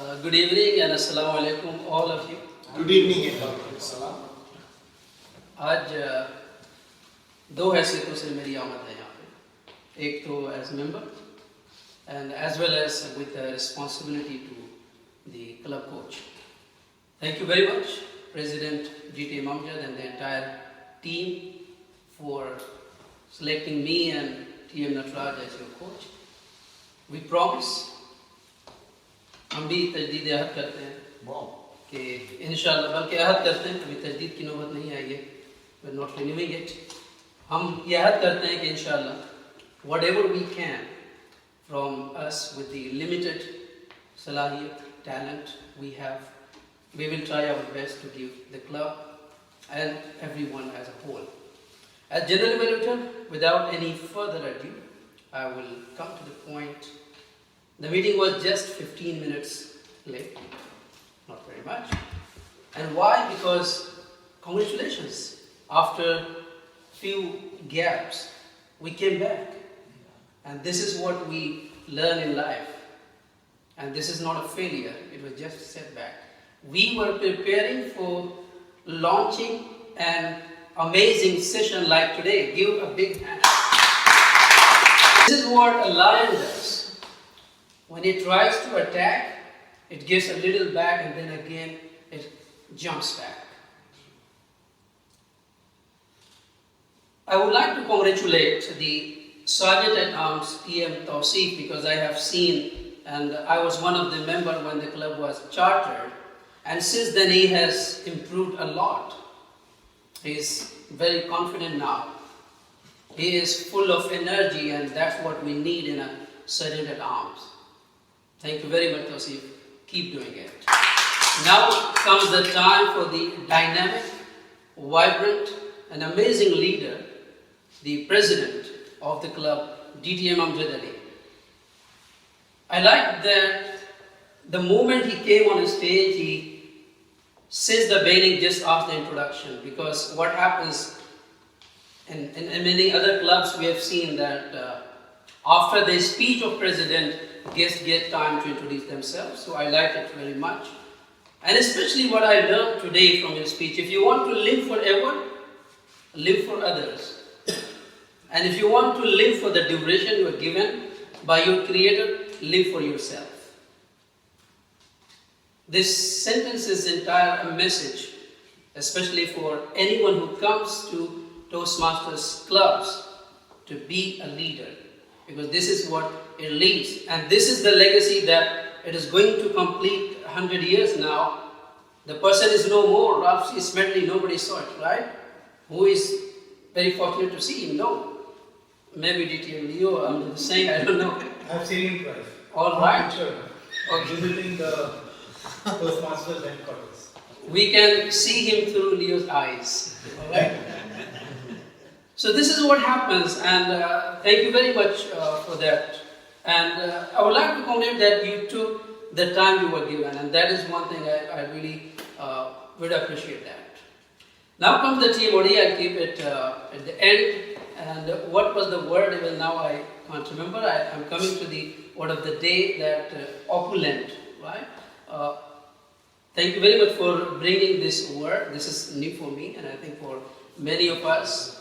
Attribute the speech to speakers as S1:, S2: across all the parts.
S1: Good evening and assalamu alaikum all of you.
S2: Good evening and salam.
S1: आज दो हैसियतों से मेरी आमद है यहाँ पे, एक तो as member and as well as with the responsibility to the club coach. Thank you very much, President GT Mamjad and the entire team for selecting me and TM Natraj as your coach. We promise हम भी तजदीद अहद करते हैं कि इंशाअल्लाह, बल्कि अहद करते हैं, अभी तजदीद की नौबत नहीं आई है, we're not renewing it. हम ये अहद करते हैं कि इंशाअल्लाह whatever we can from us with the limited salahiyat, talent we have, we will try our best to give the club and everyone as a whole. As General Evaluator, without any further ado, I will come to the point. The meeting was just 15 minutes late, not very much. And why? Because congratulations, after few gaps, we came back. And this is what we learn in life. And this is not a failure, it was just a setback. We were preparing for launching an amazing session like today. Give a big hand. This is what a lion does. When it tries to attack, it gives a little back and then again it jumps back. I would like to congratulate the Sergeant at Arms TM Tausif, because I have seen, and I was one of the members when the club was chartered, and since then he has improved a lot. He is very confident now. He is full of energy, and that's what we need in a Sergeant at Arms. Thank you very much, Tausif. Keep doing it. Now comes the time for the dynamic, vibrant, and amazing leader, the president of the club, DTM Amjad Ali. I like that the moment he came on stage, he, since the beginning, just asked the introduction, because what happens in many other clubs, we have seen that after the speech of president, guests get time to introduce themselves. So I like it very much. And especially what I learned today from your speech, if you want to live forever, live for others. And if you want to live for the duration you are given by your creator, live for yourself. This sentence is entire a message, especially for anyone who comes to Toastmasters clubs, to be a leader. Because this is what it leads. And this is the legacy that it is going to complete 100 years now. The person is no more. Ralph C. Smedley, nobody saw it, right? Who is very fortunate to see him? No. Maybe DT Leo, I'm saying, I don't know.
S2: I've seen him twice.
S1: All right.
S2: Sure.
S1: Okay.
S2: Visiting the Toastmasters headquarters.
S1: We can see him through Leo's eyes. All right. So this is what happens, and thank you very much for that. And I would like to congratulate that you took the time you were given, and that is one thing I really would appreciate that. Now comes the team OD. I'll keep it at the end. And what was the word? Even now I can't remember. I'm coming to the word of the day, that opulent, right? Thank you very much for bringing this word. This is new for me, and I think for many of us.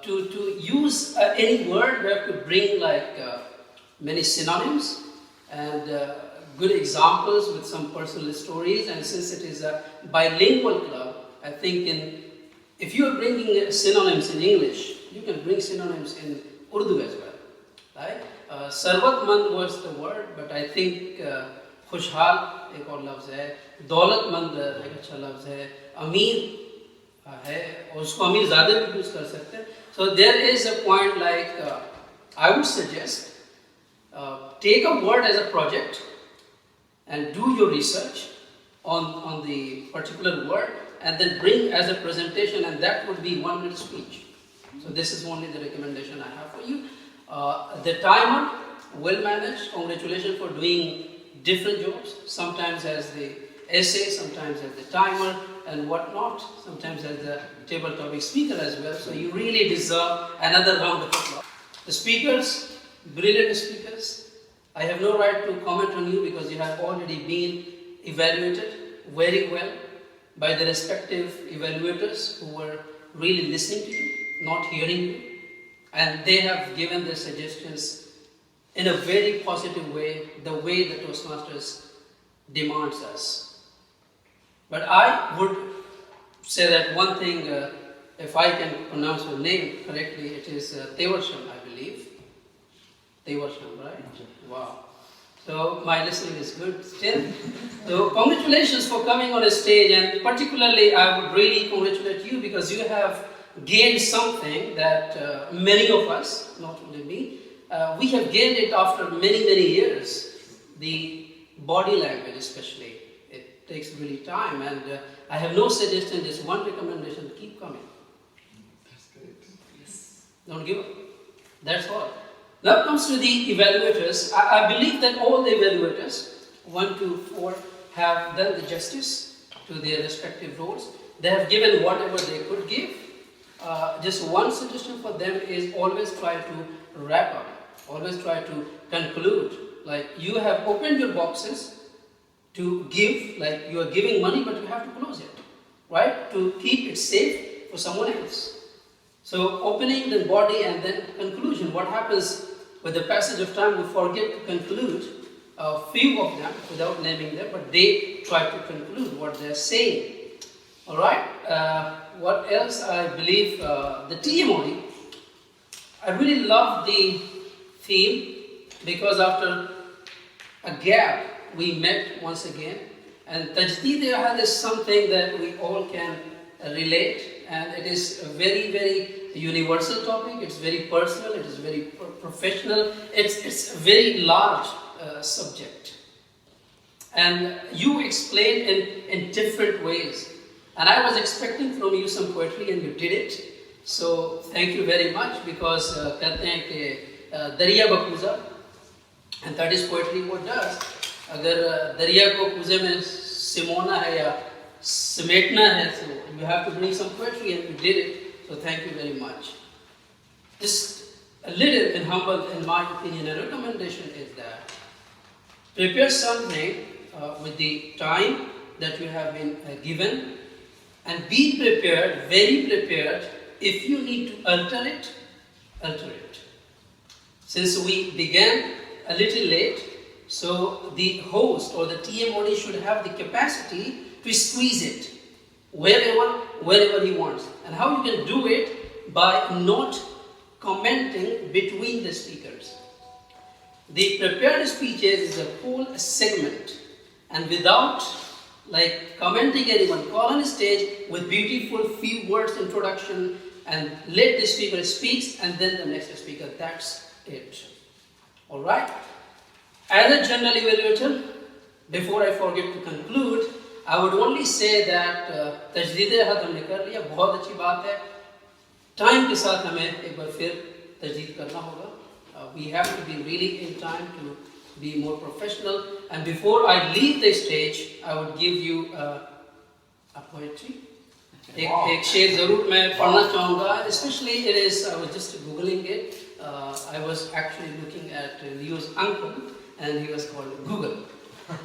S1: To use any word, we have to bring like many synonyms and good examples with some personal stories. And since it is a bilingual club, I think if you are bringing synonyms in English, you can bring synonyms in Urdu as well, right? Sarvatmand was the word, but I think Khushhal एक और लफ्ज़ है, दौलतमंद एक अच्छा लफ्ज़ है, अमीर है, और उसको अमीर ज़्यादा भी यूज़ कर सकते हैं. So there is a point like I would suggest take a word as a project and do your research on the particular word and then bring as a presentation, and that would be 1 minute speech. So this is only the recommendation I have for you. The timer, well managed. Congratulations for doing different jobs, sometimes as the essay, sometimes as the timer and whatnot, sometimes as the table topic speaker as well. So you really deserve another round of applause. The speakers, brilliant speakers, I have no right to comment on you because you have already been evaluated very well by the respective evaluators who were really listening to you, not hearing you. And they have given their suggestions in a very positive way, the way the Toastmasters demands us. But I would say that one thing, if I can pronounce your name correctly, it is Tewarsham, I believe. Tewarsham, right? Wow. So my listening is good still. So congratulations for coming on a stage, and particularly I would really congratulate you because you have gained something that many of us, not only me, we have gained it after many, many years. The body language especially, it takes really time, and I have no suggestion, just one recommendation, keep coming.
S3: That's great. Yes.
S1: Don't give up. That's all. Now comes to the evaluators. I believe that all the evaluators, 1 to 4, have done the justice to their respective roles. They have given whatever they could give. Just one suggestion for them is always try to wrap up, always try to conclude. Like you have opened your boxes to give, like you are giving money, but you have to close it, right? To keep it safe for someone else. So opening the body and then conclusion. What happens with the passage of time? We forget to conclude a few of them without naming them, but they try to conclude what they are saying. All right. What else? I believe the TMOD. I really love the theme because after a gap we met once again, and Tajdeed-e-Ahad is something that we all can relate, and it is a very, very universal topic. It's very personal, it is very professional, it's a very large subject. And you explained in different ways. And I was expecting from you some poetry and you did it. So thank you very much because कहते हैं कि दरिया बकूज़ा, and that is poetry what does. अगर दरिया को कूज़े में Simona है या समेटना है, so you have to bring some poetry and you did it. So thank you very much. Just a little and humble, in my opinion, a recommendation is that prepare something with the time that you have been given, and be prepared, very prepared. If you need to alter it, alter it. Since we began a little late, so the host or the TMOD should have the capacity to squeeze it wherever he wants. And how you can do it? By not commenting between the speakers. The prepared speeches is a whole segment, and without like commenting anyone, call on stage with beautiful few words introduction and let the speaker speak and then the next speaker. That's it. Alright? As a general evaluator, before I forget to conclude, I would only say that तजदीद-ए-अहद हमने कर लिया, बहुत अच्छी बात है. Time के साथ हमें एक बार फिर तजदीद करना होगा. We have to be really in time to be more professional. And before I leave the stage, I would give you a poetry. एक शेर ज़रूर मैं पढ़ना चाहूँगा. Especially it is, I was just googling it. I was actually looking at Leo's uncle, and he was called Google.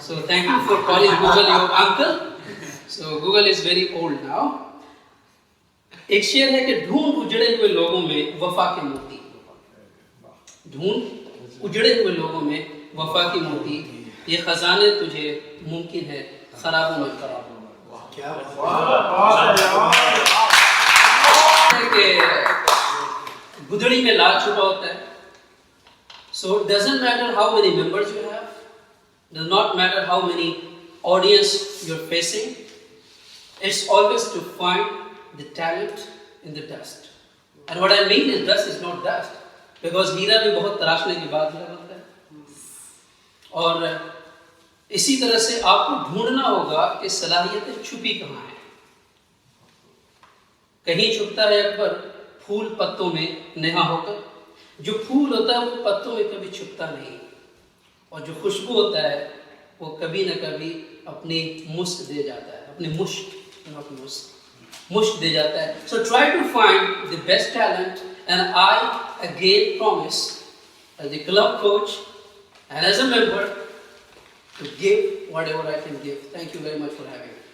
S1: So thank you for calling Google your uncle. So Google is very old now. एक शेर है कि ढूंढ उजड़े हुए लोगों में वफा के मोती. ढूंढ उजड़े हुए लोगों में वफा की मोती, ये खजाने तुझे मुमकिन है खराबों में
S2: क्या
S1: गुदड़ी में लाल छुपा होता है. So it doesn't matter how many members you have, does not matter how many audience you're facing, it's always to find the talent in the dust. And what I mean is dust is not dust, because हीरा भी बहुत तराशने के बाद हीरा बनता है. और इसी तरह से आपको ढूंढना होगा कि सलाहियतें छुपी कहाँ हैं. कहीं छुपता है अकबर फूल पत्तों में नेहा होकर. जो फूल होता है वो पत्तों में कभी छुपता नहीं, और जो खुशबू होता है वो कभी न कभी अपनी मुश्क दे जाता है, अपनी मुश्क दे जाता है. So try to find the best talent, and I again promise as the club coach and as a member to give whatever I can give. Thank you very much for having me.